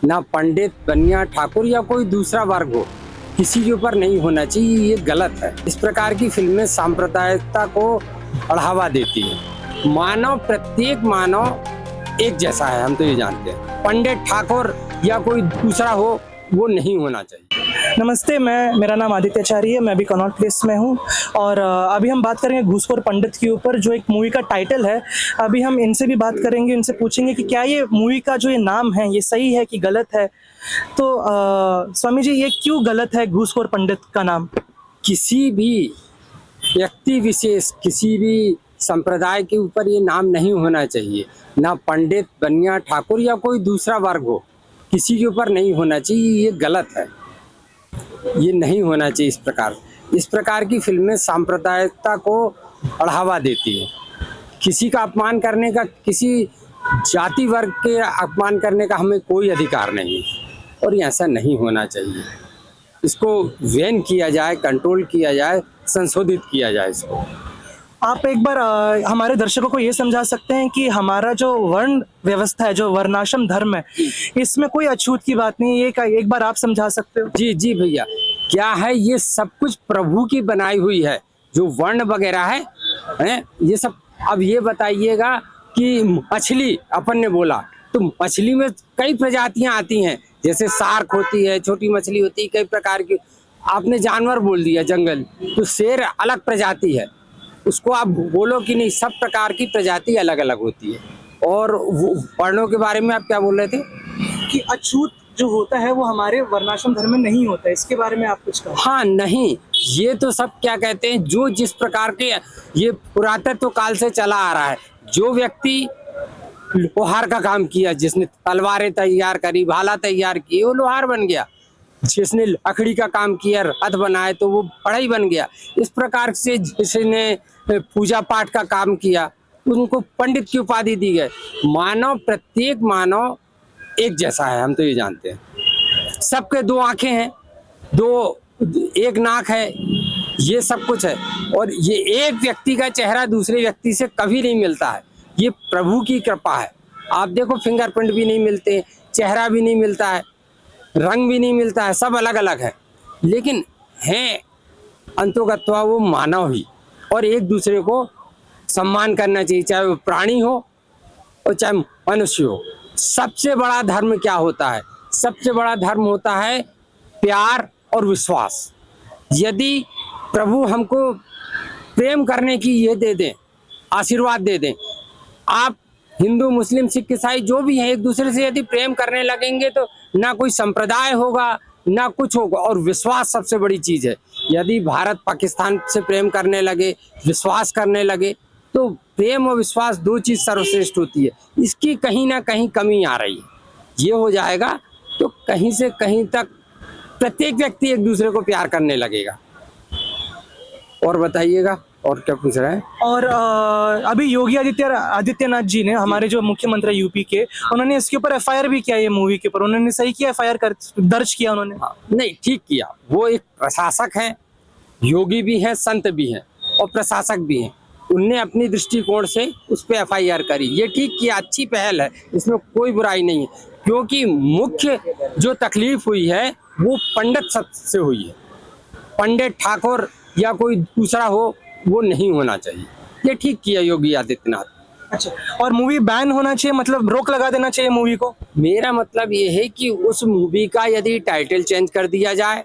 ना पंडित, बनिया, ठाकुर या कोई दूसरा वर्ग हो, किसी के ऊपर नहीं होना चाहिए, ये गलत है। इस प्रकार की फिल्में सांप्रदायिकता को बढ़ावा देती है। प्रत्येक मानव एक जैसा है, हम तो ये जानते हैं। पंडित, ठाकुर या कोई दूसरा हो, वो नहीं होना चाहिए। नमस्ते, मेरा नाम आदित्याचार्य है। मैं अभी कनॉट प्लेस में हूँ और अभी हम बात करेंगे घूसखोर पंडित के ऊपर, जो एक मूवी का टाइटल है। अभी हम इनसे भी बात करेंगे, इनसे पूछेंगे कि क्या ये मूवी का जो ये नाम है ये सही है कि गलत है। तो स्वामी जी, ये क्यों गलत है घूसखोर पंडित का नाम? किसी भी व्यक्ति विशेष, किसी भी संप्रदाय के ऊपर ये नाम नहीं होना चाहिए। ना पंडित, बनिया, ठाकुर या कोई दूसरा वर्ग हो, किसी के ऊपर नहीं होना चाहिए, ये गलत है। ये नहीं होना चाहिए। इस प्रकार की फिल्में सांप्रदायिकता को बढ़ावा देती है। किसी का अपमान करने का, किसी जाति वर्ग के अपमान करने का हमें कोई अधिकार नहीं है और ये ऐसा नहीं होना चाहिए। इसको बैन किया जाए, कंट्रोल किया जाए, संशोधित किया जाए इसको। आप एक बार हमारे दर्शकों को ये समझा सकते हैं कि हमारा जो वर्ण व्यवस्था है, जो वर्णाश्रम धर्म है, इसमें कोई अछूत की बात नहीं है, ये एक बार आप समझा सकते हो? जी जी भैया, क्या है, ये सब कुछ प्रभु की बनाई हुई है। जो वर्ण वगैरह है ये सब। अब ये बताइएगा कि मछली, अपन ने बोला तो मछली में कई प्रजातियां आती हैं, जैसे शार्क होती है, छोटी मछली होती है, कई प्रकार की। आपने जानवर बोल दिया, जंगल, तो शेर अलग प्रजाति है, उसको आप बोलो कि नहीं, सब प्रकार की प्रजाति अलग अलग होती है। और वर्णों के बारे में आप क्या बोल रहे थे? कि अछूत जो होता है वो हमारे वर्णाश्रम धर्म में नहीं होता है, इसके बारे में आप कुछ कहो। हाँ, नहीं, ये तो सब क्या कहते हैं, जो जिस प्रकार के, ये पुरातत्व काल से चला आ रहा है। जो व्यक्ति लोहार का काम किया, जिसने तलवारें तैयार करी, भाला तैयार किए, वो लोहार बन गया। जिसने लकड़ी का काम किया, रथ बनाए, तो वो बढ़ई बन गया। इस प्रकार से जिसने पूजा पाठ का काम किया, उनको पंडित की उपाधि दी गई। प्रत्येक मानव एक जैसा है, हम तो ये जानते हैं। सबके दो आंखें हैं, एक नाक है, ये सब कुछ है। और ये एक व्यक्ति का चेहरा दूसरे व्यक्ति से कभी नहीं मिलता है, ये प्रभु की कृपा है। आप देखो, फिंगरप्रिंट भी नहीं मिलते, चेहरा भी नहीं मिलता है, रंग भी नहीं मिलता है, सब अलग अलग है, लेकिन है अंतोगत्वा वो मानव ही। और एक दूसरे को सम्मान करना चाहिए, चाहे वो प्राणी हो और चाहे मनुष्य हो। सबसे बड़ा धर्म क्या होता है? सबसे बड़ा धर्म होता है प्यार और विश्वास। यदि प्रभु हमको प्रेम करने की ये दे दें, आशीर्वाद दे दें, आप हिंदू, मुस्लिम, सिख, ईसाई जो भी हैं, एक दूसरे से यदि प्रेम करने लगेंगे तो ना कोई संप्रदाय होगा, ना कुछ होगा। और विश्वास सबसे बड़ी चीज है। यदि भारत पाकिस्तान से प्रेम करने लगे, विश्वास करने लगे, तो प्रेम और विश्वास दो चीज सर्वश्रेष्ठ होती है। इसकी कहीं ना कहीं कमी आ रही है। ये हो जाएगा तो कहीं से कहीं तक प्रत्येक व्यक्ति एक दूसरे को प्यार करने लगेगा। और बताइएगा, और क्या पूछ रहे हैं? और अभी योगी आदित्यनाथ जी ने, हमारे जो मुख्यमंत्री यूपी के, उन्होंने इसके ऊपर एफआईआर भी किया। ये मूवी के ऊपर उन्होंने सही किया, एफआईआर दर्ज किया उन्होंने। नहीं, ठीक किया। वो एक प्रशासक हैं, योगी भी हैं, संत भी हैं और प्रशासक भी हैं। उनने अपनी दृष्टिकोण से उस पर एफआईआर करी, ये ठीक किया, अच्छी पहल है, इसमें कोई बुराई नहीं है। क्योंकि मुख्य जो तकलीफ हुई है वो पंडित से हुई है। पंडित, ठाकुर या कोई दूसरा हो, वो नहीं होना चाहिए। ये ठीक किया योगी आदित्यनाथ। अच्छा, और मूवी बैन होना चाहिए, मतलब रोक लगा देना चाहिए मूवी को? मेरा मतलब ये है कि उस मूवी का यदि टाइटल चेंज कर दिया जाए,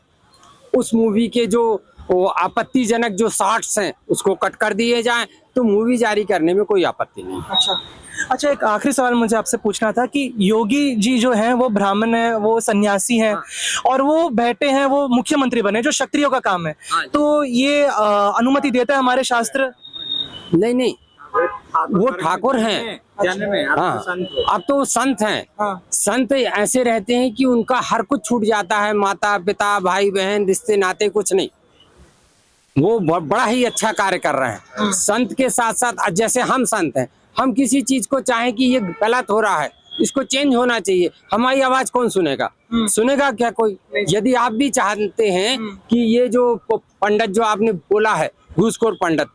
उस मूवी के जो आपत्तिजनक जो शॉट्स हैं उसको कट कर दिए जाएं, तो मूवी जारी करने में कोई आपत्ति नहीं। अच्छा, एक आखिरी सवाल मुझे आपसे पूछना था कि योगी जी जो हैं वो ब्राह्मण हैं, वो सन्यासी हैं, और वो बैठे हैं, वो मुख्यमंत्री बने, जो क्षत्रियों का काम है, तो ये अनुमति देता है हमारे शास्त्र? नहीं, वो ठाकुर हैं। हाँ, अब तो संत हैं। हाँ। संत ऐसे रहते हैं कि उनका हर कुछ छूट जाता है, माता पिता, भाई बहन, रिश्ते नाते, कुछ नहीं। वो बड़ा ही अच्छा कार्य कर रहे हैं। संत के साथ साथ, जैसे हम संत हैं, हम किसी चीज को चाहें कि ये गलत हो रहा है, इसको चेंज होना चाहिए, हमारी आवाज कौन सुनेगा? सुनेगा क्या कोई? यदि आप भी चाहते हैं कि ये जो पंडित जो आपने बोला है, घूसखोर पंडित,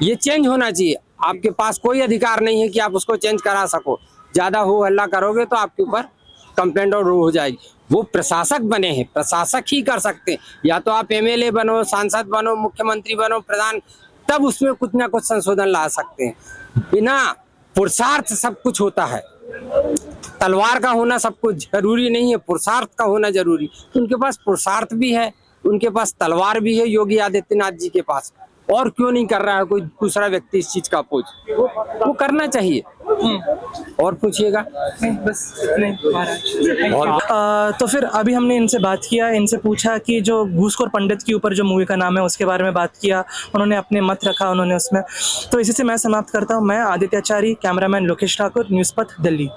ये चेंज होना चाहिए, आपके पास कोई अधिकार नहीं है कि आप उसको चेंज करा सको। ज्यादा हो हल्ला करोगे तो आपके ऊपर कंप्लेंट और हो जाएगी। वो प्रशासक बने हैं, प्रशासक ही कर सकते हैं। या तो आप एमएलए बनो, सांसद बनो, मुख्यमंत्री बनो, प्रधान, तब उसमें कुछ ना कुछ संशोधन ला सकते हैं। बिना पुरुषार्थ सब कुछ होता है। तलवार का होना सब कुछ जरूरी नहीं है, पुरुषार्थ का होना जरूरी। उनके पास पुरुषार्थ भी है, उनके पास तलवार भी है योगी आदित्यनाथ जी के पास। और क्यों नहीं कर रहा है कोई दूसरा व्यक्ति इस चीज का अपोज? वो करना चाहिए। और पूछिएगा। बस इतने महाराज। और तो फिर अभी हमने इनसे बात किया, इनसे पूछा कि जो घूसखोर पंडित के ऊपर जो मूवी का नाम है उसके बारे में बात किया, उन्होंने अपने मत रखा उन्होंने उसमें। तो इसी से मैं समाप्त करता हूँ। मैं आदित्य आचार्य, कैमरामैन लोकेश ठाकुर, न्यूज़ पथ, दिल्ली।